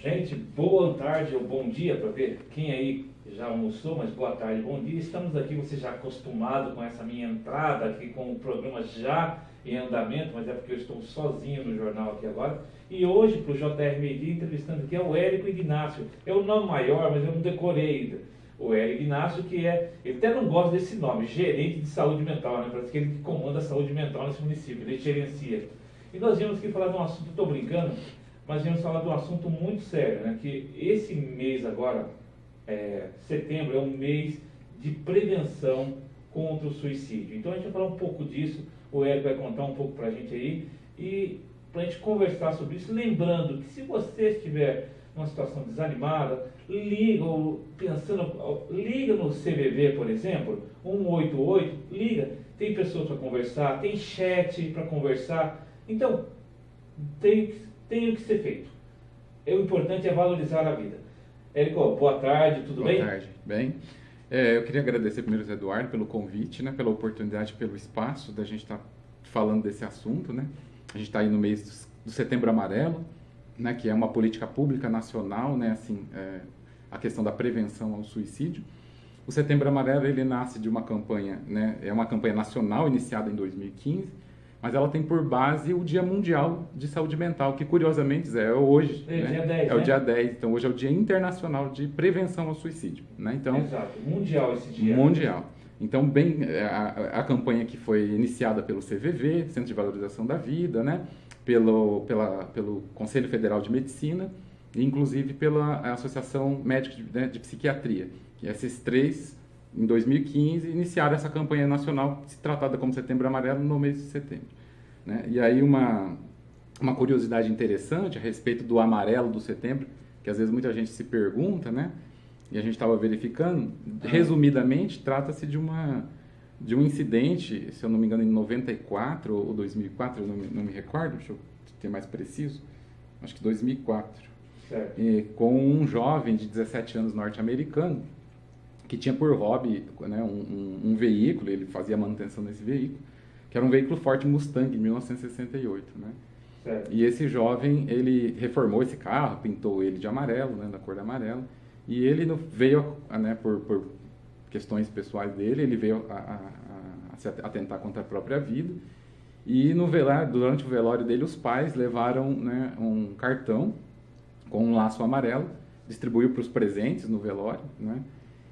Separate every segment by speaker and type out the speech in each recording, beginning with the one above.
Speaker 1: Gente, boa tarde ou bom dia para ver quem aí já almoçou, mas boa tarde, bom dia. Estamos aqui, você já acostumado com essa minha entrada aqui com o programa já em andamento, mas é porque eu estou sozinho no jornal aqui agora. E hoje, para o JR Media, entrevistando aqui é o Érico Ignácio. É o nome maior, mas eu não decorei ainda. O Érico Ignácio, que é, ele até não gosta desse nome, gerente de saúde mental, né? Parece que ele que comanda a saúde mental nesse município, ele gerencia. E nós viemos aqui falar de um assunto, estou brincando, mas viemos falar de um assunto muito sério, né? Que esse mês agora, setembro, é um mês de prevenção contra o suicídio. Então a gente vai falar um pouco disso, o Érico vai contar um pouco para a gente aí, e para a gente conversar sobre isso, lembrando que se você estiver numa situação desanimada, liga, ou pensando, liga no CVV, por exemplo, 188, liga, tem pessoas para conversar, tem chat para conversar, então tem o que ser feito. O importante é valorizar a vida. Érico, boa tarde, tudo bem?
Speaker 2: Boa tarde, bem. Eu queria agradecer primeiro ao Eduardo pelo convite, né, pela oportunidade, pelo espaço da gente estar falando desse assunto, né? A gente está aí no mês do Setembro Amarelo, né, que é uma política pública nacional, né, assim, a questão da prevenção ao suicídio. O Setembro Amarelo, ele nasce de uma campanha, né, é uma campanha nacional iniciada em 2015, mas ela tem por base o Dia Mundial de Saúde Mental, que curiosamente é hoje, né?
Speaker 1: Dia 10,
Speaker 2: é o dia 10, então hoje é o Dia Internacional de Prevenção ao Suicídio, né? Então,
Speaker 1: exato, mundial esse dia.
Speaker 2: Mundial. Então, bem, a campanha que foi iniciada pelo CVV, Centro de Valorização da Vida, né? Pelo Conselho Federal de Medicina, e inclusive pela Associação Médica de Psiquiatria, que esses três, em 2015, iniciaram essa campanha nacional, tratada como Setembro Amarelo, no mês de setembro, né? E aí uma curiosidade interessante a respeito do amarelo do setembro, que às vezes muita gente se pergunta, né? E a gente estava verificando, resumidamente, trata-se de um incidente, se eu não me engano, em 94 ou 2004, eu não me recordo, deixa eu ter mais preciso, acho que 2004, com um jovem de 17 anos norte-americano, que tinha por hobby, né, um veículo, ele fazia manutenção desse veículo, que era um veículo Ford Mustang, 1968, né?
Speaker 1: Certo.
Speaker 2: E esse jovem, ele reformou esse carro, pintou ele de amarelo, né, da cor de amarelo, e ele veio, né, por questões pessoais dele, ele veio a se atentar contra a própria vida, e durante o velório dele, os pais levaram, né, um cartão com um laço amarelo, distribuiu para os presentes no velório, né?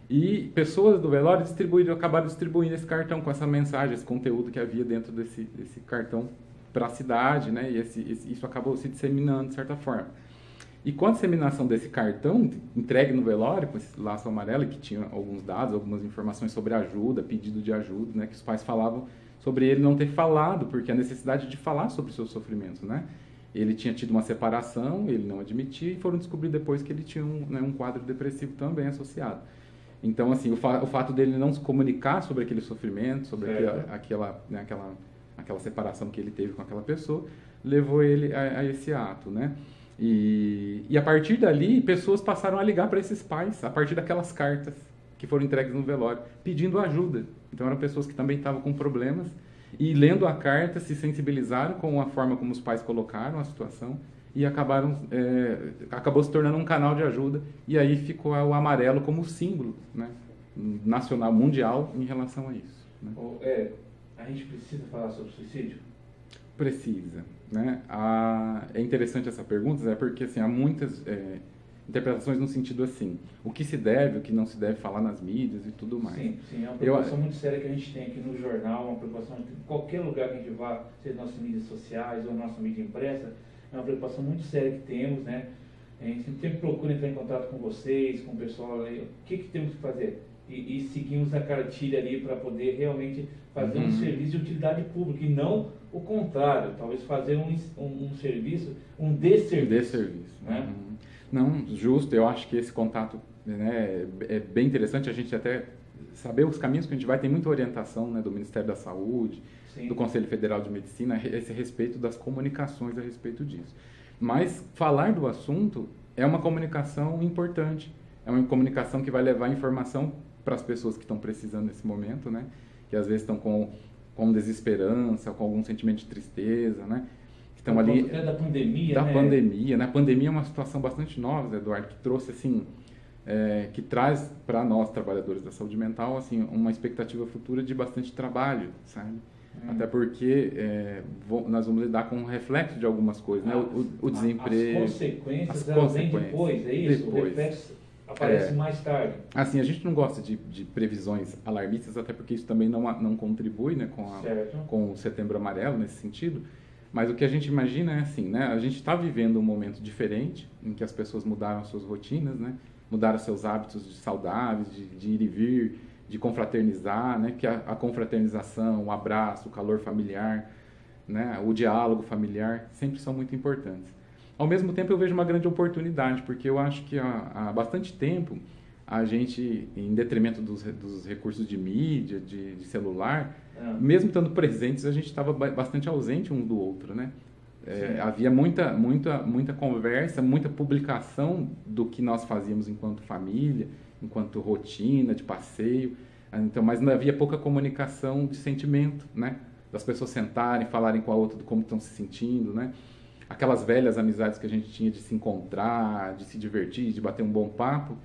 Speaker 2: E pessoas do velório acabaram distribuindo esse cartão com essa mensagem, esse conteúdo que havia dentro desse cartão para a cidade, né? E isso acabou se disseminando de certa forma. E com a disseminação desse cartão, entregue no velório, com esse laço amarelo, que tinha alguns dados, algumas informações sobre ajuda, pedido de ajuda, né? Que os pais falavam sobre ele não ter falado, porque a necessidade de falar sobre o seu sofrimento, né? Ele tinha tido uma separação, ele não admitia, e foram descobrir depois que ele tinha um quadro depressivo também associado. Então, assim, o fato dele não se comunicar sobre aquele sofrimento, sobre aquela separação que ele teve com aquela pessoa, levou ele a esse ato, né? E a partir dali, pessoas passaram a ligar para esses pais, a partir daquelas cartas que foram entregues no velório, pedindo ajuda. Então, eram pessoas que também estavam com problemas e, lendo a carta, se sensibilizaram com a forma como os pais colocaram a situação e acabou se tornando um canal de ajuda, e aí ficou o amarelo como símbolo, né, nacional, mundial, em relação a isso, né?
Speaker 1: A gente precisa falar sobre suicídio?
Speaker 2: Precisa, né? É interessante essa pergunta, porque assim, há muitas interpretações no sentido assim, o que se deve, o que não se deve falar nas mídias e tudo mais.
Speaker 1: Sim, é uma preocupação muito séria que a gente tem aqui no jornal, uma preocupação em qualquer lugar que a gente vá, seja nossas mídias sociais ou nossa mídia impressa. É uma preocupação muito séria que temos, né? A gente sempre procura entrar em contato com vocês, com o pessoal ali. O que temos que fazer? E seguimos a cartilha ali para poder realmente fazer um serviço de utilidade pública e não o contrário, talvez fazer um serviço, um desserviço. Né?
Speaker 2: Não, justo, eu acho que esse contato, né, é bem interessante, a gente até saber os caminhos que a gente vai, tem muita orientação, né, do Ministério da Saúde, do Conselho Federal de Medicina, esse respeito das comunicações a respeito disso. Mas falar do assunto é uma comunicação importante, é uma comunicação que vai levar informação para as pessoas que estão precisando nesse momento, né? Que às vezes estão com desesperança, com algum sentimento de tristeza, né? estão ali...
Speaker 1: Até da pandemia,
Speaker 2: da
Speaker 1: né?
Speaker 2: pandemia, né? A pandemia é uma situação bastante nova, Zé Eduardo, que trouxe, assim, que traz para nós, trabalhadores da saúde mental, assim, uma expectativa futura de bastante trabalho, sabe? Até porque nós vamos lidar com o reflexo de algumas coisas, né? O desemprego...
Speaker 1: As consequências, elas vêm depois, é isso?
Speaker 2: Depois.
Speaker 1: O reflexo aparece mais tarde.
Speaker 2: Assim, a gente não gosta de previsões alarmistas, até porque isso também não contribui, né, com o Setembro Amarelo nesse sentido. Mas o que a gente imagina é assim, né? A gente está vivendo um momento diferente, em que as pessoas mudaram suas rotinas, né? Mudaram seus hábitos saudáveis, de ir e vir, de confraternizar, né? Que a confraternização, o abraço, o calor familiar, né? O diálogo familiar sempre são muito importantes. Ao mesmo tempo, eu vejo uma grande oportunidade, porque eu acho que há bastante tempo a gente, em detrimento dos recursos de mídia, de celular, mesmo estando presentes, a gente estava bastante ausente um do outro, né? Havia muita conversa, muita publicação do que nós fazíamos enquanto família, enquanto rotina de passeio. Então, mas não havia pouca comunicação de sentimento, né? Das pessoas sentarem, falarem com a outra de como estão se sentindo, né? Aquelas velhas amizades que a gente tinha de se encontrar, de se divertir, de bater um bom papo,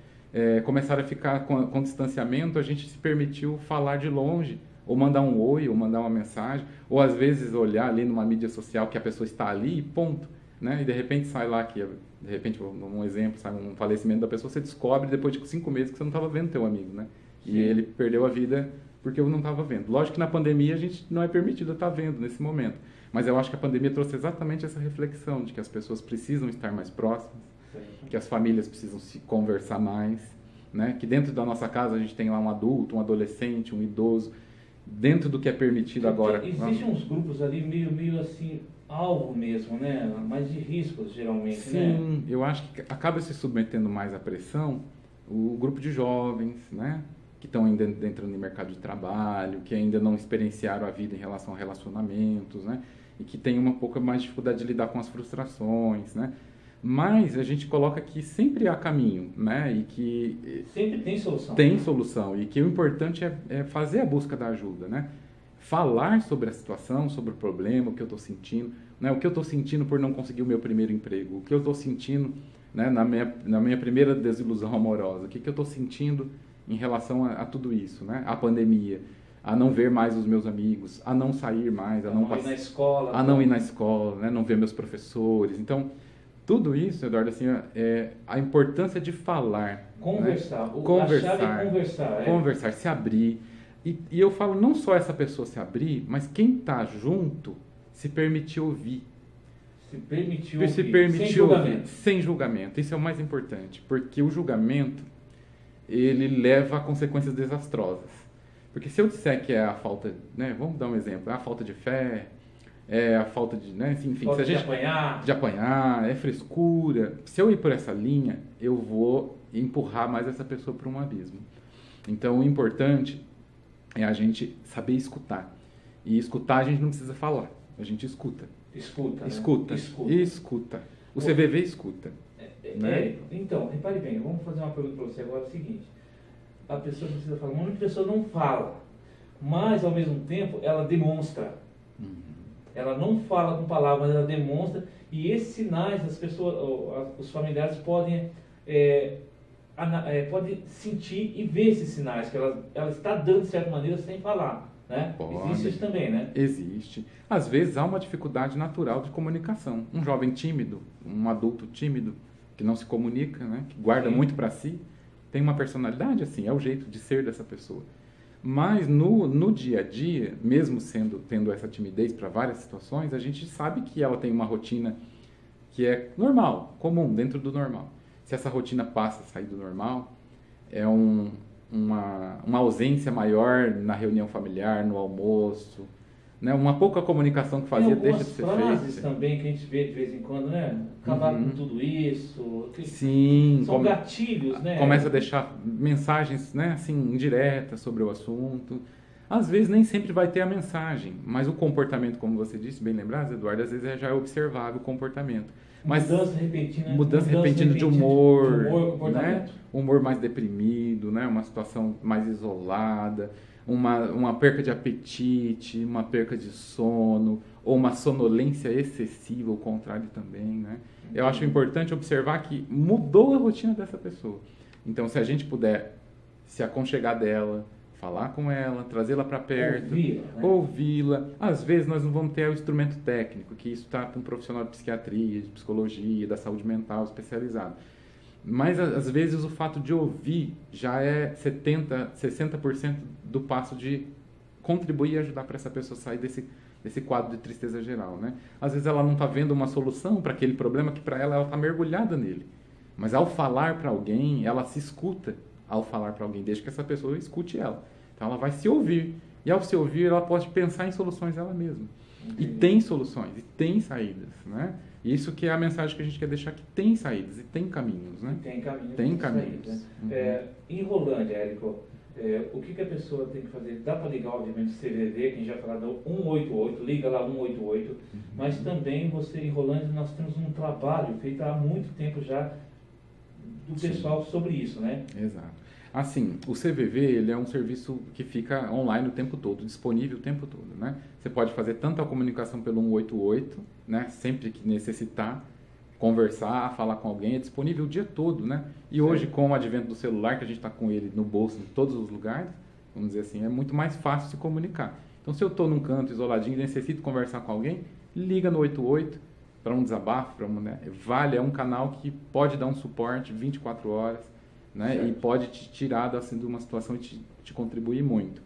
Speaker 2: começaram a ficar com distanciamento. A gente se permitiu falar de longe, ou mandar um oi, ou mandar uma mensagem, ou às vezes olhar ali numa mídia social que a pessoa está ali e ponto, né? E de repente sai lá que, de repente, um exemplo, sai um falecimento da pessoa, você descobre depois de 5 meses que você não estava vendo teu amigo, né? E ele perdeu a vida porque eu não estava vendo. Lógico que na pandemia a gente não é permitido estar vendo nesse momento, mas eu acho que a pandemia trouxe exatamente essa reflexão de que as pessoas precisam estar mais próximas, que as famílias precisam se conversar mais, né? Que dentro da nossa casa a gente tem lá um adulto, um adolescente, um idoso, dentro do que é permitido agora.
Speaker 1: Existem uns grupos ali meio assim, alvo mesmo, né? Mais de riscos, geralmente,
Speaker 2: Sim,
Speaker 1: né?
Speaker 2: Sim, eu acho que acaba se submetendo mais à pressão o grupo de jovens, né? Que estão ainda entrando no mercado de trabalho, que ainda não experienciaram a vida em relação a relacionamentos, né? E que tem uma pouca mais dificuldade de lidar com as frustrações, né? Mas a gente coloca que sempre há caminho, né? E que
Speaker 1: sempre tem solução.
Speaker 2: Tem solução, e que o importante é fazer a busca da ajuda, né? Falar sobre a situação, sobre o problema, o que eu estou sentindo, né? O que eu estou sentindo por não conseguir o meu primeiro emprego, o que eu estou sentindo, né, na minha primeira desilusão amorosa, o que eu estou sentindo em relação a tudo isso, né? A pandemia, a não ver mais os meus amigos, a não sair mais, a não
Speaker 1: ir na escola,
Speaker 2: a não ir na escola, né? Não ver meus professores. Então, tudo isso, Eduardo, assim, a importância de falar.
Speaker 1: Conversar.
Speaker 2: Né? Conversar.
Speaker 1: A chave é conversar.
Speaker 2: Conversar, se abrir. E eu falo não só essa pessoa se abrir, mas quem está junto se permitir ouvir.
Speaker 1: Se permitir
Speaker 2: ouvir. Sem julgamento. Isso é o mais importante. Porque o julgamento, ele leva a consequências desastrosas. Porque se eu disser que é a falta, né? Vamos dar um exemplo. É a falta de fé, é a falta de, né? Enfim,
Speaker 1: falta
Speaker 2: se a gente,
Speaker 1: de apanhar,
Speaker 2: é frescura. Se eu ir por essa linha, eu vou empurrar mais essa pessoa para um abismo. Então, o importante é a gente saber escutar. E escutar a gente não precisa falar, a gente escuta.
Speaker 1: Escuta.
Speaker 2: Escuta. O CVV escuta. Né?
Speaker 1: Então, repare bem, vamos fazer uma pergunta para você agora, é o seguinte. A pessoa precisa falar, muita pessoa não fala, mas ao mesmo tempo ela demonstra. Ela não fala com palavras, mas ela demonstra, e esses sinais as pessoas, os familiares podem sentir e ver esses sinais, que ela está dando de certa maneira sem falar. Né? Existe isso também, né?
Speaker 2: Existe. Às vezes há uma dificuldade natural de comunicação. Um jovem tímido, um adulto tímido, que não se comunica, né? Que guarda muito para si, tem uma personalidade assim, é o jeito de ser dessa pessoa. Mas no dia a dia, mesmo tendo essa timidez para várias situações, a gente sabe que ela tem uma rotina que é normal, comum, dentro do normal. Se essa rotina passa a sair do normal, é uma ausência maior na reunião familiar, no almoço, né? Uma pouca comunicação que fazia deixa de ser feita. Tem
Speaker 1: frases também que a gente vê de vez em quando, né? Acabar com tudo isso.
Speaker 2: Sim.
Speaker 1: São gatilhos, né?
Speaker 2: Começa a deixar mensagens, né, assim, indiretas sobre o assunto. Às vezes nem sempre vai ter a mensagem, mas o comportamento, como você disse, bem lembrado, Eduardo, às vezes já é observável o comportamento. Mas mudança repentina de humor,
Speaker 1: comportamento.
Speaker 2: Né? Humor mais deprimido, né? Uma situação mais isolada. uma perca de apetite, uma perca de sono, ou uma sonolência excessiva, o contrário também, né? Eu acho importante observar que mudou a rotina dessa pessoa. Então, se a gente puder se aconchegar dela, falar com ela, trazê-la para perto, ouvi-la. Às vezes nós não vamos ter o instrumento técnico, que isso está para um profissional de psiquiatria, de psicologia, da saúde mental especializado. Mas, às vezes, o fato de ouvir já é 60% do passo de contribuir e ajudar para essa pessoa sair desse quadro de tristeza geral, né? Às vezes ela não está vendo uma solução para aquele problema que para ela está mergulhada nele. Mas ao falar para alguém, ela se escuta ao falar para alguém, desde que essa pessoa escute ela. Então ela vai se ouvir. E ao se ouvir, ela pode pensar em soluções ela mesma. E tem soluções, e tem saídas, né? Isso que é a mensagem que a gente quer deixar, que tem saídas e tem caminhos, né?
Speaker 1: Tem caminhos. Em Rolândia, Érico, o que a pessoa tem que fazer? Dá para ligar, obviamente, o CVV, que a gente já falou do 188, liga lá 188, mas também você, em Rolândia, nós temos um trabalho feito há muito tempo já do pessoal sobre isso, né?
Speaker 2: Exato. Assim, o CVV, ele é um serviço que fica online o tempo todo, disponível o tempo todo, né? Você pode fazer tanto a comunicação pelo 188, né? Sempre que necessitar, conversar, falar com alguém, é disponível o dia todo, né? E hoje, com o advento do celular, que a gente está com ele no bolso em todos os lugares, vamos dizer assim, é muito mais fácil se comunicar. Então, se eu estou num canto isoladinho e necessito conversar com alguém, liga no 88 para um desabafo, né? Vale, é um canal que pode dar um suporte 24 horas, né? E pode te tirar assim, de uma situação e te contribuir muito.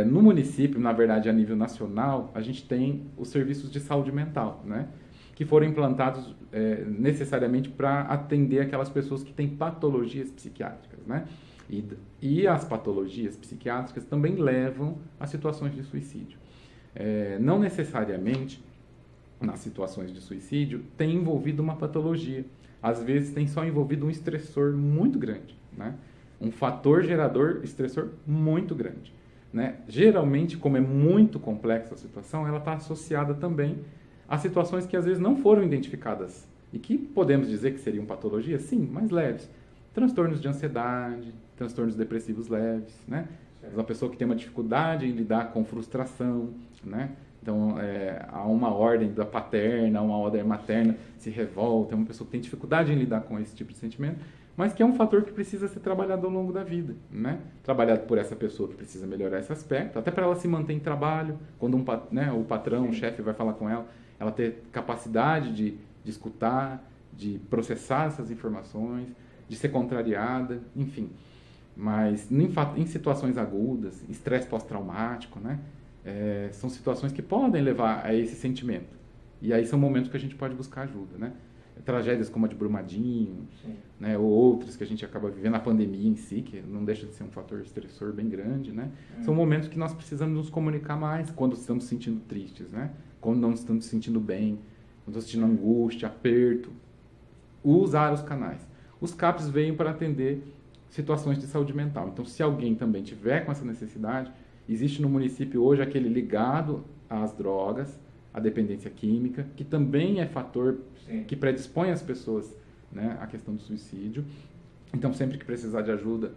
Speaker 2: No município, na verdade, a nível nacional, a gente tem os serviços de saúde mental, né? Que foram implantados necessariamente para atender aquelas pessoas que têm patologias psiquiátricas, né? E as patologias psiquiátricas também levam a situações de suicídio. Não necessariamente, nas situações de suicídio, tem envolvido uma patologia. Às vezes tem só envolvido um estressor muito grande, né? Um fator gerador estressor muito grande, né? Geralmente, como é muito complexa a situação, ela está associada também a situações que às vezes não foram identificadas e que podemos dizer que seriam patologias, sim, mas leves. Transtornos de ansiedade, transtornos depressivos leves, né? Uma pessoa que tem uma dificuldade em lidar com frustração, né? Então, há uma ordem da paterna, uma ordem materna, se revolta, é uma pessoa que tem dificuldade em lidar com esse tipo de sentimento, mas que é um fator que precisa ser trabalhado ao longo da vida, né? Trabalhado por essa pessoa que precisa melhorar esse aspecto, até para ela se manter em trabalho, quando o patrão, o chefe vai falar com ela ter capacidade de escutar, de processar essas informações, de ser contrariada, enfim. Mas em situações agudas, estresse pós-traumático, né? São situações que podem levar a esse sentimento. E aí são momentos que a gente pode buscar ajuda, né? Tragédias como a de Brumadinho, né? Ou outras que a gente acaba vivendo, a pandemia em si, que não deixa de ser um fator estressor bem grande, né? São momentos que nós precisamos nos comunicar mais quando estamos se sentindo tristes, né? Quando não estamos se sentindo bem, quando estamos sentindo angústia, aperto. Usar os canais. Os CAPs veem para atender situações de saúde mental. Então, se alguém também tiver com essa necessidade, existe no município hoje aquele ligado às drogas, à dependência química, que também é fator que predispõe as pessoas, né, à questão do suicídio. Então, sempre que precisar de ajuda,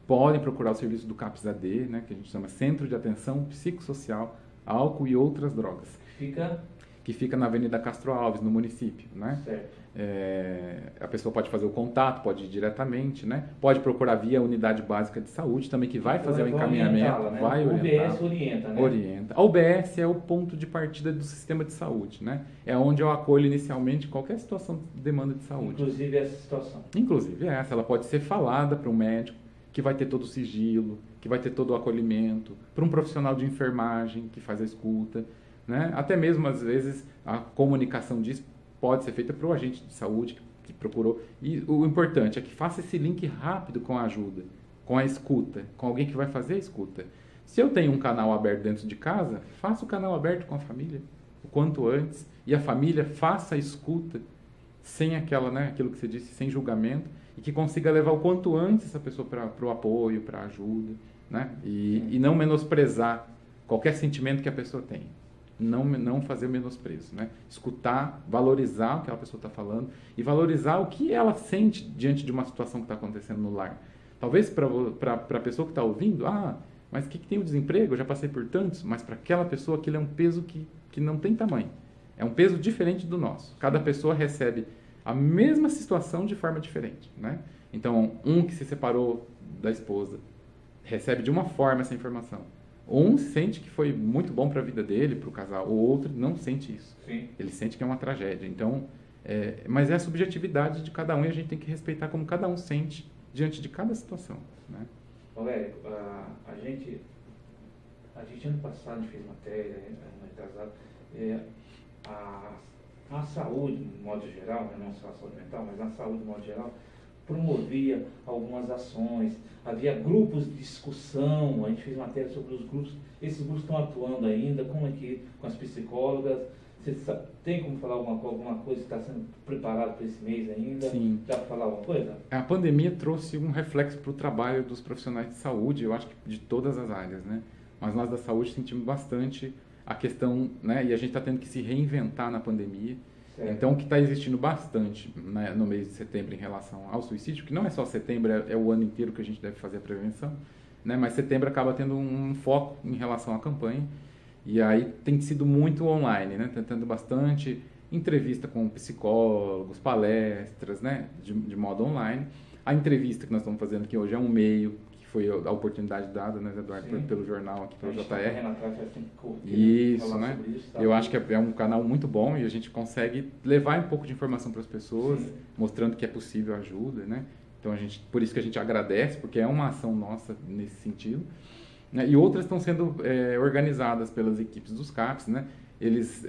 Speaker 2: podem procurar o serviço do CAPS-AD, né, que a gente chama Centro de Atenção Psicossocial, Álcool e Outras Drogas. Que fica na Avenida Castro Alves, no município, né?
Speaker 1: Certo.
Speaker 2: A pessoa pode fazer o contato, pode ir diretamente, né? Pode procurar via Unidade Básica de Saúde também, que vai fazer o encaminhamento,
Speaker 1: né?
Speaker 2: vai
Speaker 1: orientar. O UBS orienta, né?
Speaker 2: Orienta. A UBS é o ponto de partida do sistema de saúde, né? É onde eu acolho inicialmente qualquer situação de demanda de saúde. Inclusive essa situação. Inclusive essa. Ela pode ser falada para um médico, que vai ter todo o sigilo, que vai ter todo o acolhimento, para um profissional de enfermagem que faz a escuta, né? Até mesmo, às vezes, a comunicação disso pode ser feita para o agente de saúde que procurou. E o importante é que faça esse link rápido com a ajuda, com a escuta, com alguém que vai fazer a escuta. Se eu tenho um canal aberto dentro de casa, faça o canal aberto com a família, o quanto antes, e a família faça a escuta sem aquilo que você disse, sem julgamento, e que consiga levar o quanto antes essa pessoa para o apoio, para a ajuda, né? E não menosprezar qualquer sentimento que a pessoa tem. Não fazer o menosprezo, né? Escutar, valorizar o que aquela pessoa está falando e valorizar o que ela sente diante de uma situação que está acontecendo no lar. Talvez para a pessoa que está ouvindo, Mas o que tem o desemprego? Eu já passei por tantos, mas para aquela pessoa aquilo é um peso que não tem tamanho. É um peso diferente do nosso. Cada pessoa recebe a mesma situação de forma diferente, né? Então, um que se separou da esposa recebe de uma forma essa informação. Um sente que foi muito bom para a vida dele, para o casal. O outro não sente isso.
Speaker 1: Sim.
Speaker 2: Ele sente que é uma tragédia. Então, mas é a subjetividade de cada um e a gente tem que respeitar como cada um sente diante de cada situação, né?
Speaker 1: Valério, a gente ano passado a gente fez matéria, atrasado, a saúde, de modo geral, né, não só a saúde mental, mas a saúde, de modo geral, promovia algumas ações, havia grupos de discussão, a gente fez matéria sobre os grupos, esses grupos estão atuando ainda, como é que, com as psicólogas, você tem como falar alguma coisa que está sendo preparado para esse mês ainda?
Speaker 2: Sim.
Speaker 1: Dá para falar alguma coisa?
Speaker 2: A pandemia trouxe um reflexo para o trabalho dos profissionais de saúde, eu acho que de todas as áreas, né? Mas nós da saúde sentimos bastante a questão, né? E a gente está tendo que se reinventar na pandemia. Certo. Então, o que está existindo bastante, né, no mês de setembro em relação ao suicídio, que não é só setembro, é o ano inteiro que a gente deve fazer a prevenção, né? Mas setembro acaba tendo um foco em relação à campanha. E aí tem sido muito online, né? Tentando bastante entrevista com psicólogos, palestras, né? De modo online. A entrevista que nós estamos fazendo aqui hoje é um meio, que foi a oportunidade dada, né, Eduardo, pelo jornal aqui, pelo JR. Isso, né? Eu acho que é um canal muito bom e a gente consegue levar um pouco de informação para as pessoas, sim, mostrando que é possível ajuda, né? Então, por isso que a gente agradece, porque é uma ação nossa nesse sentido. E outras estão sendo organizadas pelas equipes dos CAPs, né? Eles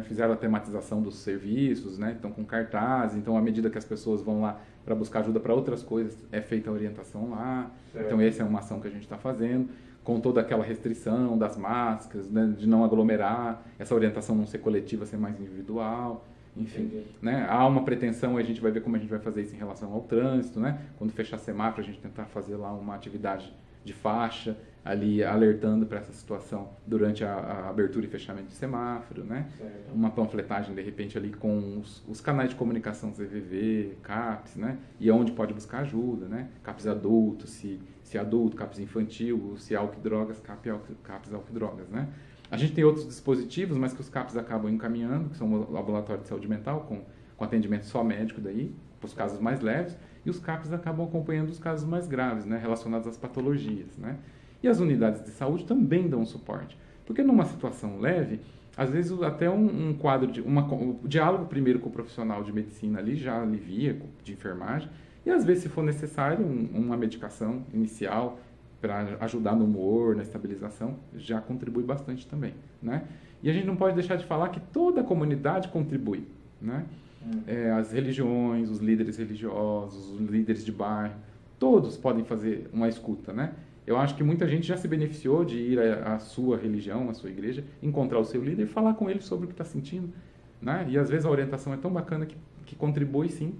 Speaker 2: fizeram a tematização dos serviços, né? Estão com cartazes, então à medida que as pessoas vão lá para buscar ajuda para outras coisas, é feita a orientação lá. Certo. Então essa é uma ação que a gente está fazendo, com toda aquela restrição das máscaras, né? De não aglomerar, essa orientação não ser coletiva, ser mais individual. Enfim, né? Há uma pretensão, a gente vai ver como a gente vai fazer isso em relação ao trânsito, né? Quando fechar semáforo, a gente tentar fazer lá uma atividade de faixa, ali alertando para essa situação durante a abertura e fechamento de semáforo, né? Certo. Uma panfletagem, de repente, ali com os canais de comunicação ZVV, CAPS, né? E onde pode buscar ajuda, né? CAPS adulto, se adulto, CAPS infantil, se álcool e drogas, CAPS álcool e drogas, né? A gente tem outros dispositivos, mas que os CAPs acabam encaminhando, que são o laboratório de saúde mental, com atendimento só médico daí, para os casos mais leves, e os CAPs acabam acompanhando os casos mais graves, né, relacionados às patologias, né? E as unidades de saúde também dão suporte, porque numa situação leve, às vezes até um quadro, o diálogo primeiro com o profissional de medicina ali já alivia, de enfermagem, e às vezes se for necessário uma medicação inicial, para ajudar no humor, na estabilização, já contribui bastante também, né? E a gente não pode deixar de falar que toda a comunidade contribui, né? As religiões, os líderes religiosos, os líderes de bairro, todos podem fazer uma escuta, né? Eu acho que muita gente já se beneficiou de ir à sua religião, à sua igreja, encontrar o seu líder e falar com ele sobre o que está sentindo, né? E às vezes a orientação é tão bacana que contribui sim,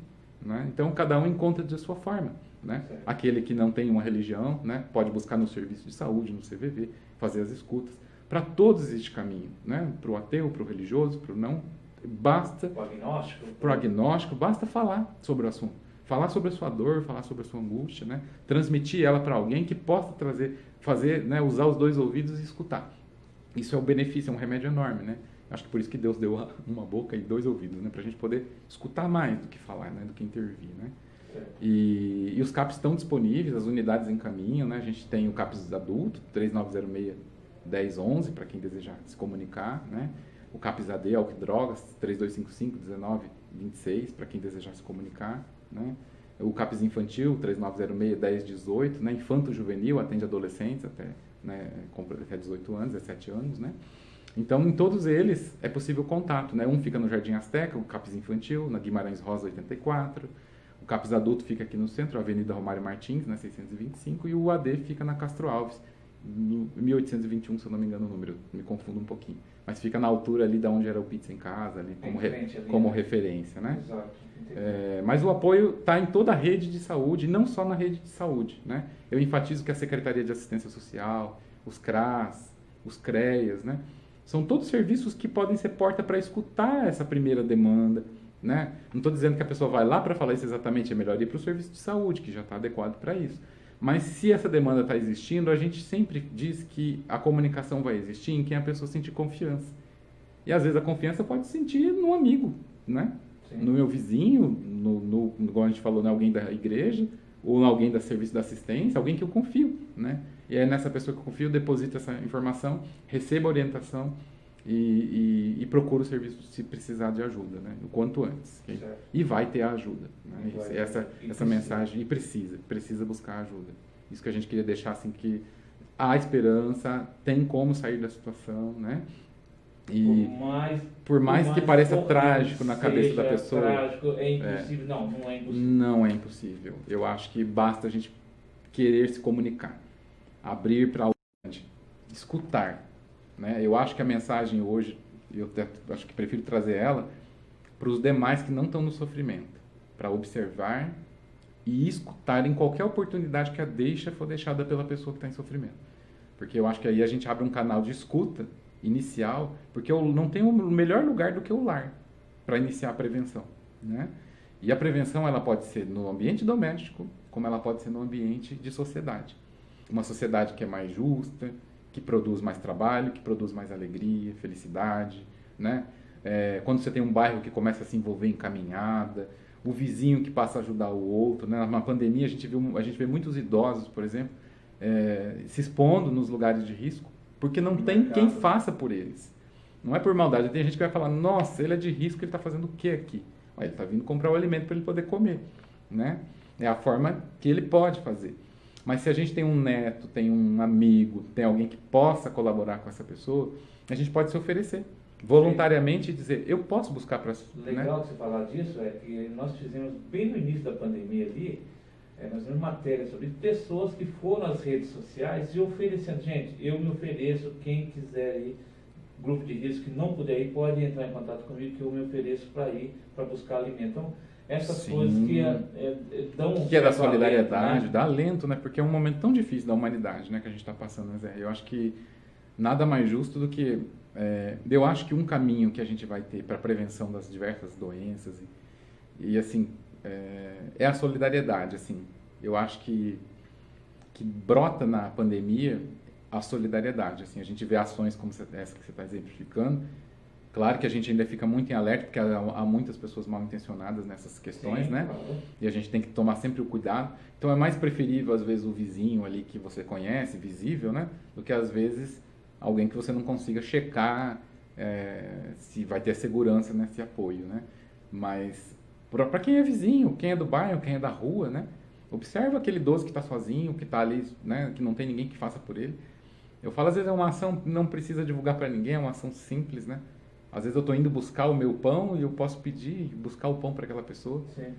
Speaker 2: né? Então cada um encontra de sua forma, né? Aquele que não tem uma religião, né, pode buscar no serviço de saúde, no CVV, fazer as escutas. Para todos existe caminho, né? Para o ateu, para o religioso, para o não, basta... Para o agnóstico, basta falar sobre o assunto. Falar sobre a sua dor, falar sobre a sua angústia, né? Transmitir ela para alguém que possa fazer, né, usar os dois ouvidos e escutar. Isso é um benefício, é um remédio enorme, né? Acho que por isso que Deus deu uma boca e dois ouvidos, né? Para a gente poder escutar mais do que falar, né? Do que intervir, né? E os CAPs estão disponíveis, as unidades encaminham, né? A gente tem o CAPs adulto, 3906-1011, para quem desejar se comunicar, né? O CAPs AD, álcool e drogas, 3255-1926, para quem desejar se comunicar, né? O CAPs infantil, 3906-1018, né? Infanto juvenil, atende adolescentes até 18 anos, 17 anos, né? Então, em todos eles é possível contato, né? Um fica no Jardim Azteca, o CAPs infantil, na Guimarães Rosa 84, o CAPs adulto fica aqui no centro, Avenida Romário Martins, na 625, e o AD fica na Castro Alves, no 1821, se eu não me engano o número, me confundo um pouquinho. Mas fica na altura ali da onde era o Pizza em Casa, ali, como referência, né? Exato. Mas o apoio está em toda a rede de saúde, não só na rede de saúde, né? Eu enfatizo que a Secretaria de Assistência Social, os CRAS, os CREAS, né? São todos serviços que podem ser porta para escutar essa primeira demanda, né? Não estou dizendo que a pessoa vai lá para falar isso exatamente, é melhor ir para o serviço de saúde, que já está adequado para isso. Mas se essa demanda está existindo, a gente sempre diz que a comunicação vai existir em quem a pessoa sentir confiança. E às vezes a confiança pode sentir no amigo, né?
Speaker 1: Sim.
Speaker 2: No meu vizinho, igual a gente falou, em alguém da igreja, ou em alguém da serviço da assistência, alguém que eu confio, né? E aí nessa pessoa que eu confio, eu deposito essa informação, recebo a orientação e procuro o serviço se precisar de ajuda, né? O quanto antes. Okay? E vai ter a ajuda, né? Essa mensagem, e precisa buscar ajuda. Isso que a gente queria deixar, assim, que há esperança, tem como sair da situação, né? E por mais que pareça trágico na cabeça da pessoa,
Speaker 1: trágico, é impossível. Não é impossível.
Speaker 2: Não é impossível. Eu acho que basta a gente querer se comunicar, abrir para alguém, escutar, né? Eu acho que a mensagem hoje, eu acho que prefiro trazer ela para os demais que não estão no sofrimento, para observar e escutar em qualquer oportunidade que for deixada pela pessoa que está em sofrimento. Porque eu acho que aí a gente abre um canal de escuta inicial, porque eu não tenho o melhor lugar do que o lar para iniciar a prevenção, né? E a prevenção, ela pode ser no ambiente doméstico, como ela pode ser no ambiente de sociedade. Uma sociedade que é mais justa, que produz mais trabalho, que produz mais alegria, felicidade, né? Quando você tem um bairro que começa a se envolver em caminhada, o vizinho que passa a ajudar o outro, né? Na pandemia a gente vê muitos idosos, por exemplo, se expondo nos lugares de risco, porque não tem quem faça por eles. Não é por maldade. Tem gente que vai falar, nossa, ele é de risco, ele está fazendo o que aqui? Ele está vindo comprar o alimento para ele poder comer, né? É a forma que ele pode fazer. Mas se a gente tem um neto, tem um amigo, tem alguém que possa colaborar com essa pessoa, a gente pode se oferecer voluntariamente e dizer, eu posso buscar para...
Speaker 1: Legal, né? Que você falar disso, é que nós fizemos bem no início da pandemia ali, nós fizemos matéria sobre pessoas que foram às redes sociais e oferecendo, gente, eu me ofereço, quem quiser ir, grupo de risco que não puder ir, pode entrar em contato comigo que eu me ofereço para ir, para buscar alimento. Então, essas
Speaker 2: Sim.
Speaker 1: coisas que dão um
Speaker 2: que é da solidariedade,
Speaker 1: alento, né?
Speaker 2: dá alento, né? Porque é um momento tão difícil da humanidade, né, que a gente está passando, né, Zé? Eu acho que nada mais justo do que... eu acho que um caminho que a gente vai ter para a prevenção das diversas doenças e assim, é a solidariedade, assim. Eu acho que brota na pandemia a solidariedade, assim. A gente vê ações como essa que você está exemplificando. Claro que a gente ainda fica muito em alerta, porque há muitas pessoas mal intencionadas nessas questões, né? Claro. E a gente tem que tomar sempre o cuidado. Então é mais preferível, às vezes, o vizinho ali que você conhece, visível, né? Do que, às vezes, alguém que você não consiga checar se vai ter segurança nesse apoio, né? Mas para quem é vizinho, quem é do bairro, quem é da rua, né? Observa aquele idoso que está sozinho, que está ali, né? Que não tem ninguém que faça por ele. Eu falo, às vezes é uma ação que não precisa divulgar para ninguém, é uma ação simples, né? Às vezes eu estou indo buscar o meu pão e eu posso pedir, buscar o pão para aquela pessoa. Sim.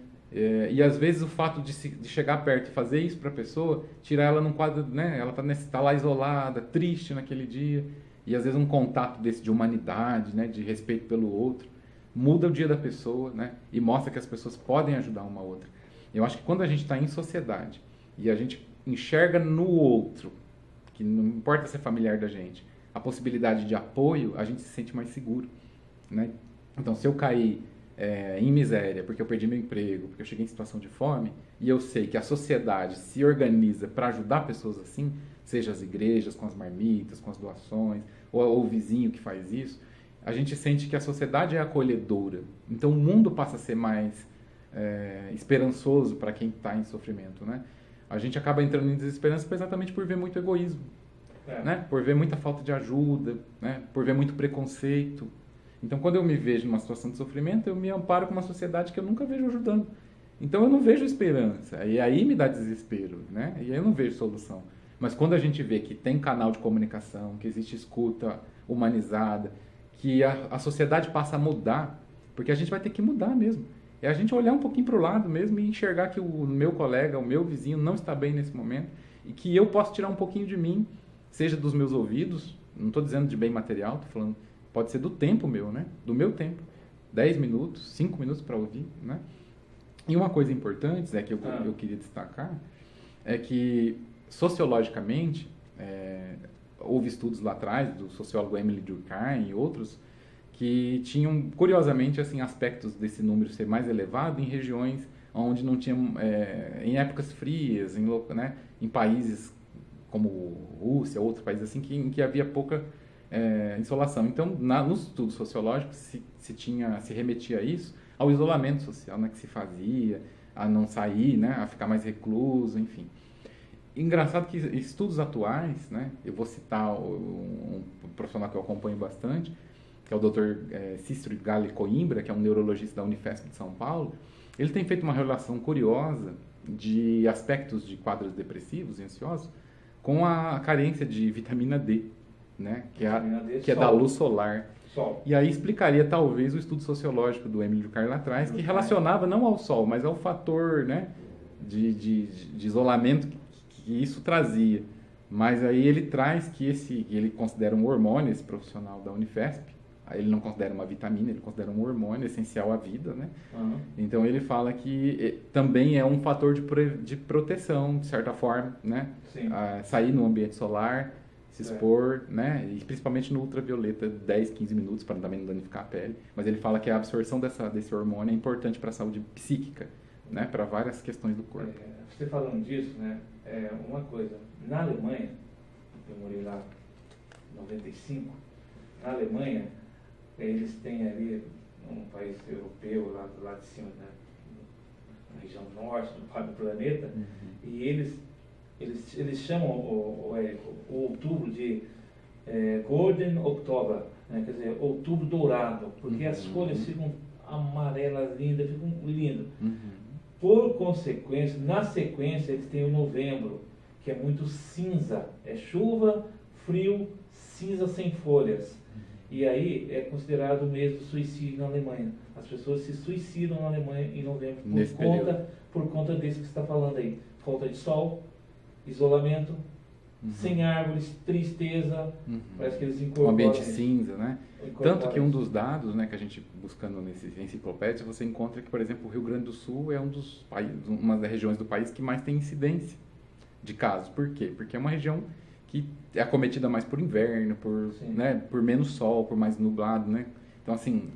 Speaker 2: E às vezes o fato de chegar perto e fazer isso para a pessoa, tirar ela num quadro, né? Ela tá lá isolada, triste naquele dia. E às vezes um contato desse de humanidade, né? De respeito pelo outro, muda o dia da pessoa, né? E mostra que as pessoas podem ajudar uma outra. Eu acho que quando a gente está em sociedade e a gente enxerga no outro, que não importa ser familiar da gente, a possibilidade de apoio, a gente se sente mais seguro, né? Então, se eu cair em miséria, porque eu perdi meu emprego, porque eu cheguei em situação de fome, e eu sei que a sociedade se organiza para ajudar pessoas assim, seja as igrejas com as marmitas, com as doações, ou o vizinho que faz isso, a gente sente que a sociedade é acolhedora. Então, o mundo passa a ser mais esperançoso para quem está em sofrimento, né? A gente acaba entrando em desesperança exatamente por ver muito egoísmo, né? Por ver muita falta de ajuda, né? Por ver muito preconceito. Então, quando eu me vejo numa situação de sofrimento, eu me amparo com uma sociedade que eu nunca vejo ajudando. Então, eu não vejo esperança. E aí me dá desespero, né? E aí eu não vejo solução. Mas quando a gente vê que tem canal de comunicação, que existe escuta humanizada, que a sociedade passa a mudar, porque a gente vai ter que mudar mesmo. É a gente olhar um pouquinho para o lado mesmo e enxergar que o meu colega, o meu vizinho não está bem nesse momento e que eu posso tirar um pouquinho de mim, seja dos meus ouvidos, não estou dizendo de bem material, estou falando, pode ser do tempo meu, né? Do meu tempo. 10 minutos, 5 minutos para ouvir, né? E uma coisa importante, Zé, que eu queria destacar, é que sociologicamente, houve estudos lá atrás, do sociólogo Emily Durkheim e outros, que tinham, curiosamente, assim, aspectos desse número ser mais elevado em regiões onde não tinha, em épocas frias, né, em países como Rússia, outros países assim, em que havia pouca insolação. Então, nos estudos sociológicos se remetia a isso, ao isolamento social, né, que se fazia, a não sair, né, a ficar mais recluso, enfim. Engraçado que estudos atuais, né, eu vou citar um profissional que eu acompanho bastante, que é o Dr. Cícero Galli Coimbra, que é um neurologista da Unifesp de São Paulo. Ele tem feito uma relação curiosa de aspectos de quadros depressivos e ansiosos com a carência de vitamina D, né, que é da luz solar.
Speaker 1: Sol.
Speaker 2: E aí explicaria talvez o estudo sociológico do Emílio Durkheim lá atrás, que relacionava não ao sol, mas ao fator, né, de isolamento que isso trazia. Mas aí ele traz que ele considera um hormônio, esse profissional da Unifesp. Aí ele não considera uma vitamina, ele considera um hormônio essencial à vida, né? Uhum. Então ele fala que também é um fator de proteção, de certa forma, né? Sair no ambiente solar, se expor, né? E principalmente no ultravioleta, 10, 15 minutos para também não danificar a pele. Mas ele fala que a absorção desse hormônio é importante para a saúde psíquica, né? Para várias questões do corpo.
Speaker 1: Você falando disso, né? Uma coisa, na Alemanha, eu morei lá em 95, na Alemanha, eles têm ali um país europeu lá de cima, né, na região norte do planeta, e eles chamam o outubro de Golden October, né, quer dizer, outubro dourado, porque as cores ficam amarelas, lindas, ficam lindas. Por consequência, na sequência, eles têm o novembro, que é muito cinza, é chuva, frio, cinza sem folhas. E aí é considerado o mês do suicídio na Alemanha. As pessoas se suicidam na Alemanha em novembro por conta desse que você está falando aí. Falta de sol, isolamento, sem árvores, tristeza, parece que eles incorporam.
Speaker 2: Um ambiente cinza, né? Tanto que um dos dados, né, que a gente buscando nesse enciclopédia, você encontra que, por exemplo, o Rio Grande do Sul é uma das regiões do país que mais tem incidência de casos. Por quê? Porque é uma região que é acometida mais por inverno, por menos sol, por mais nublado, né? Então, assim,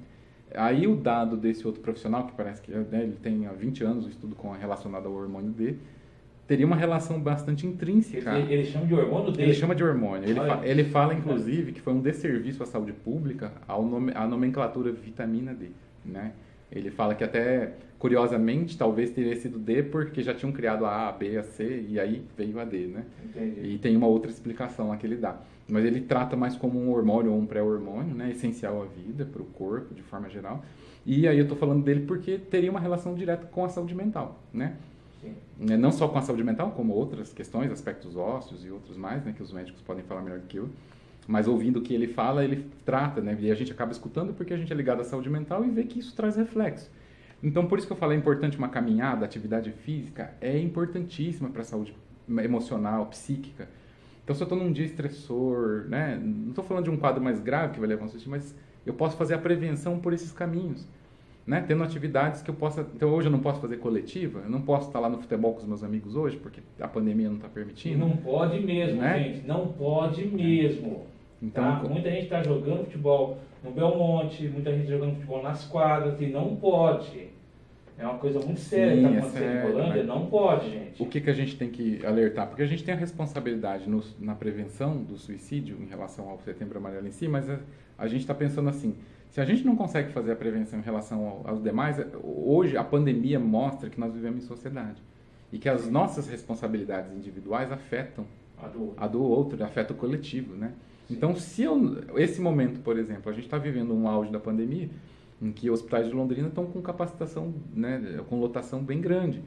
Speaker 2: aí o dado desse outro profissional, que parece que ele tem há 20 anos o estudo relacionado ao hormônio D, teria uma relação bastante intrínseca.
Speaker 1: Ele chama de hormônio D?
Speaker 2: Ele chama de hormônio. Ele fala, inclusive, que foi um desserviço à saúde pública a nomenclatura vitamina D, né? Ele fala que até, curiosamente, talvez teria sido D porque já tinham criado a A, B, a C e aí veio a D, né?
Speaker 1: Entendi.
Speaker 2: E tem uma outra explicação lá que ele dá. Mas ele trata mais como um hormônio ou um pré-hormônio, né? Essencial à vida, para o corpo, de forma geral. E aí eu estou falando dele porque teria uma relação direta com a saúde mental, né?
Speaker 1: Sim.
Speaker 2: Não só com a saúde mental, como outras questões, aspectos ósseos e outros mais, né? Que os médicos podem falar melhor do que eu. Mas ouvindo o que ele fala, ele trata, né? E a gente acaba escutando porque a gente é ligado à saúde mental e vê que isso traz reflexo. Então, por isso que eu falei, é importante uma caminhada, atividade física, é importantíssima para a saúde emocional, psíquica. Então, se eu estou num dia estressor, né? Não estou falando de um quadro mais grave que vai levar a um suicídio, mas eu posso fazer a prevenção por esses caminhos, né? Tendo atividades que eu possa... Então, hoje eu não posso fazer coletiva, eu não posso estar lá no futebol com os meus amigos hoje, porque a pandemia não está permitindo.
Speaker 1: E não pode mesmo, né? Gente, não pode mesmo. Então, tá? Muita gente está jogando futebol no Belmonte, muita gente jogando futebol nas quadras, e não pode. É uma coisa muito séria que está acontecendo em Colômbia, não pode, gente.
Speaker 2: O que a gente tem que alertar? Porque a gente tem a responsabilidade na prevenção do suicídio em relação ao Setembro Amarelo em si, mas a gente está pensando assim, se a gente não consegue fazer a prevenção em relação aos demais, hoje a pandemia mostra que nós vivemos em sociedade e que as nossas responsabilidades individuais afetam a do outro, afeta o coletivo, né? Então, esse momento, por exemplo, a gente está vivendo um auge da pandemia, em que hospitais de Londrina estão com capacitação, né, com lotação bem grande.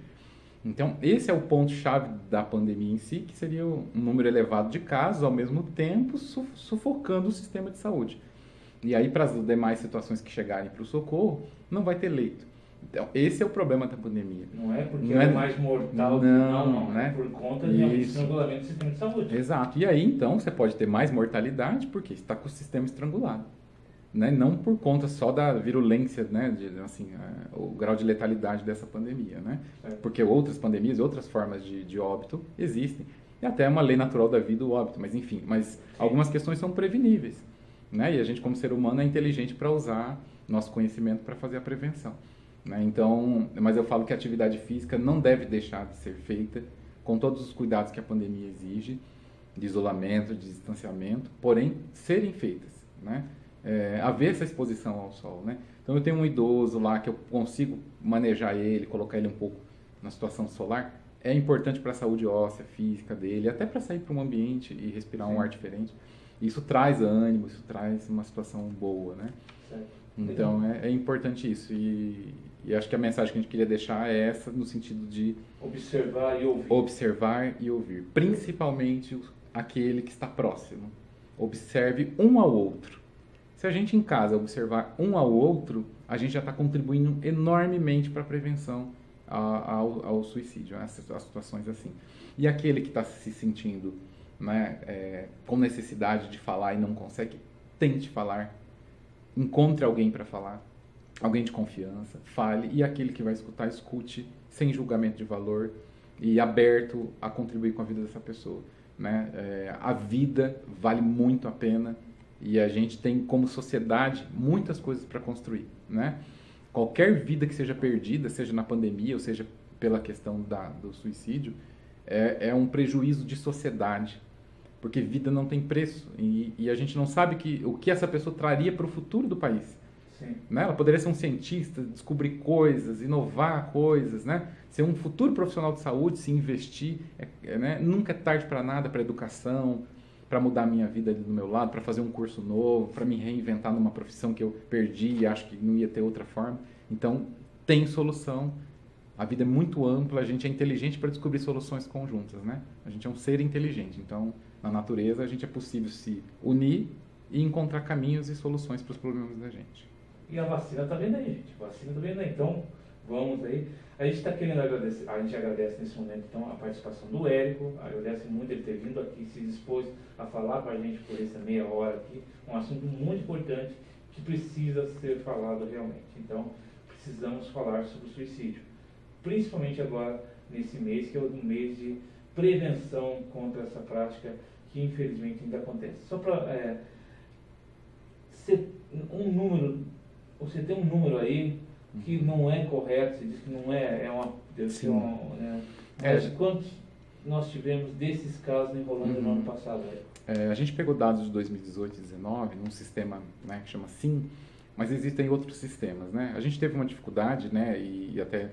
Speaker 2: Então, esse é o ponto-chave da pandemia em si, que seria um número elevado de casos, ao mesmo tempo sufocando o sistema de saúde. E aí, para as demais situações que chegarem para o socorro, não vai ter leito. Então, esse é o problema da pandemia.
Speaker 1: Não é porque é mais mortal, não, né? É por conta de um estrangulamento do sistema de saúde.
Speaker 2: Exato. E aí, então, você pode ter mais mortalidade porque está com o sistema estrangulado. Né? Não por conta só da virulência, né? O grau de letalidade dessa pandemia, né? Porque outras pandemias, outras formas de óbito existem. E até é uma lei natural da vida o óbito, mas enfim. Mas algumas questões são preveníveis. Né? E a gente, como ser humano, é inteligente para usar nosso conhecimento para fazer a prevenção. né? Então, mas eu falo que a atividade física não deve deixar de ser feita com todos os cuidados que a pandemia exige, de isolamento, de distanciamento, porém serem feitas, né? Haver essa exposição ao sol, né? Então eu tenho um idoso lá que eu consigo manejar ele, colocar ele um pouco na situação solar, é importante para a saúde óssea, física dele, até para sair para um ambiente e respirar um ar diferente. Isso traz ânimo, isso traz uma situação boa, né?
Speaker 1: Certo.
Speaker 2: Então é importante isso e acho que a mensagem que a gente queria deixar é essa, no sentido de
Speaker 1: observar e ouvir.
Speaker 2: Observar e ouvir, principalmente aquele que está próximo. Observe um ao outro. Se a gente em casa observar um ao outro, a gente já está contribuindo enormemente para a prevenção ao suicídio, às situações assim. E aquele que está se sentindo, né, com necessidade de falar e não consegue, tente falar, encontre alguém para falar, alguém de confiança, fale, e aquele que vai escutar, escute, sem julgamento de valor e aberto a contribuir com a vida dessa pessoa, né? A vida vale muito a pena e a gente tem como sociedade muitas coisas para construir, né? Qualquer vida que seja perdida, seja na pandemia ou seja pela questão do suicídio, é um prejuízo de sociedade, porque vida não tem preço e a gente não sabe o que essa pessoa traria para o futuro do país.
Speaker 1: Sim.
Speaker 2: Né? Ela poderia ser um cientista, descobrir coisas, inovar coisas, né? Ser um futuro profissional de saúde, se investir. Né? Nunca é tarde para nada, para educação, para mudar a minha vida ali do meu lado, para fazer um curso novo, para me reinventar numa profissão que eu perdi e acho que não ia ter outra forma. Então, tem solução. A vida é muito ampla, a gente é inteligente para descobrir soluções conjuntas, né? A gente é um ser inteligente, então, na natureza, a gente é possível se unir e encontrar caminhos e soluções para os problemas da gente.
Speaker 1: E a vacina está vendo aí, gente. A vacina está vendo aí. Então, vamos aí. A gente está querendo agradecer, a gente agradece nesse momento, então, a participação do Érico. Agradece muito ele ter vindo aqui, se dispôs a falar com a gente por essa meia hora aqui. Um assunto muito importante que precisa ser falado realmente. Então, precisamos falar sobre o suicídio. Principalmente agora, nesse mês, que é um mês de prevenção contra essa prática que, infelizmente, ainda acontece. Só para um número... Você tem um número aí que não é correto, você diz que não é mas quantos nós tivemos desses casos enrolando no ano passado?
Speaker 2: A gente pegou dados de 2018 e 2019 num sistema, né, que chama SIM, mas existem outros sistemas, né? A gente teve uma dificuldade, né, e até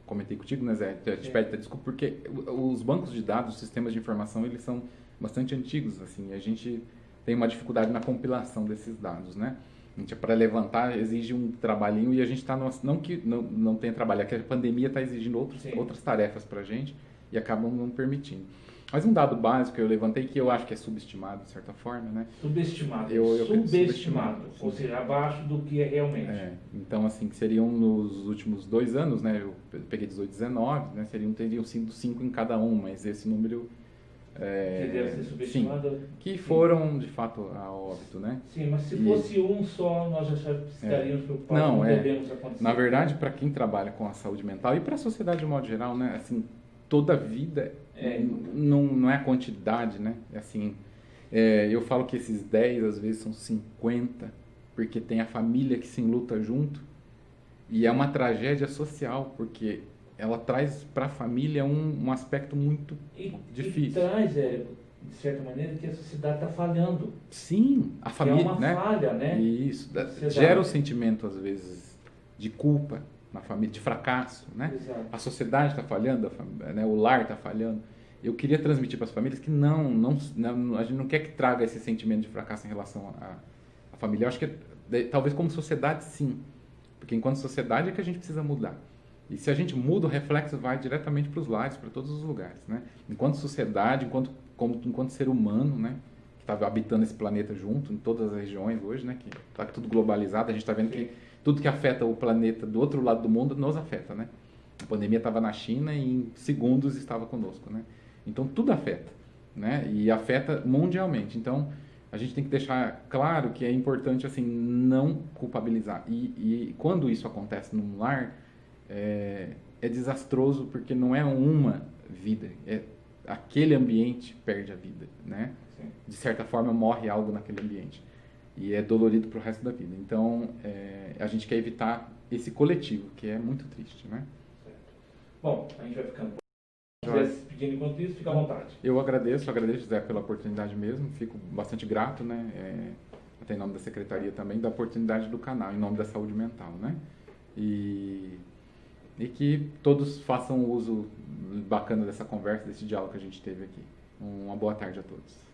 Speaker 2: comentei contigo, né, Zé? A gente pede até desculpa, porque os bancos de dados, os sistemas de informação, eles são bastante antigos, assim, e a gente tem uma dificuldade na compilação desses dados, né? A gente, para levantar, exige um trabalhinho e a gente está... Não que não tenha trabalho, é que a pandemia está exigindo outras tarefas para a gente e acabam não permitindo. Mas um dado básico que eu levantei, que eu acho que é subestimado, de certa forma, né?
Speaker 1: Subestimado.
Speaker 2: Subestimado.
Speaker 1: Ou seja, abaixo do que é realmente.
Speaker 2: Então, assim, que seriam nos últimos 2 anos, né? Eu peguei 18 e 19, né? Teriam sido 5 em cada um, mas esse número...
Speaker 1: que deve ser subestimado.
Speaker 2: Sim, que foram, de fato, a óbito, né?
Speaker 1: Sim, mas se fosse um só, nós já estaríamos preocupados, não devemos acontecer.
Speaker 2: Na verdade, para quem trabalha com a saúde mental e para a sociedade de modo geral, né? Assim, toda vida não é a quantidade, né? Assim, eu falo que esses 10, às vezes, são 50, porque tem a família que se enluta junto e é uma tragédia social, porque... ela traz para a família um aspecto muito difícil.
Speaker 1: E traz, de certa maneira, que a sociedade está falhando.
Speaker 2: Sim, a família,
Speaker 1: é uma falha, né?
Speaker 2: Isso, gera o sentimento, às vezes, de culpa na família, de fracasso, né?
Speaker 1: Exato.
Speaker 2: A sociedade está falhando, né? O lar está falhando. Eu queria transmitir para as famílias que a gente não quer que traga esse sentimento de fracasso em relação à família. Eu acho que, talvez como sociedade, sim. Porque enquanto sociedade é que a gente precisa mudar. E se a gente muda, o reflexo vai diretamente para os lares, para todos os lugares, né? Enquanto sociedade, enquanto ser humano, né? Que está habitando esse planeta junto, em todas as regiões hoje, né? Que está tudo globalizado, a gente está vendo que tudo que afeta o planeta do outro lado do mundo nos afeta, né? A pandemia estava na China e em segundos estava conosco, né? Então tudo afeta, né? E afeta mundialmente. Então a gente tem que deixar claro que é importante, assim, não culpabilizar. E quando isso acontece num lar... é desastroso porque não é uma vida, aquele ambiente perde a vida, né?
Speaker 1: Sim.
Speaker 2: De certa forma morre algo naquele ambiente. e é dolorido para o resto da vida. Então, a gente quer evitar esse coletivo, que é muito triste, né?
Speaker 1: Certo. Bom, a gente vai ficando por aqui. Se pedindo enquanto isso, fica à vontade.
Speaker 2: Eu agradeço, José, pela oportunidade mesmo, fico bastante grato, né? Até em nome da Secretaria também, da oportunidade do canal, em nome da saúde mental, né? E que todos façam uso bacana dessa conversa, desse diálogo que a gente teve aqui. Uma boa tarde a todos.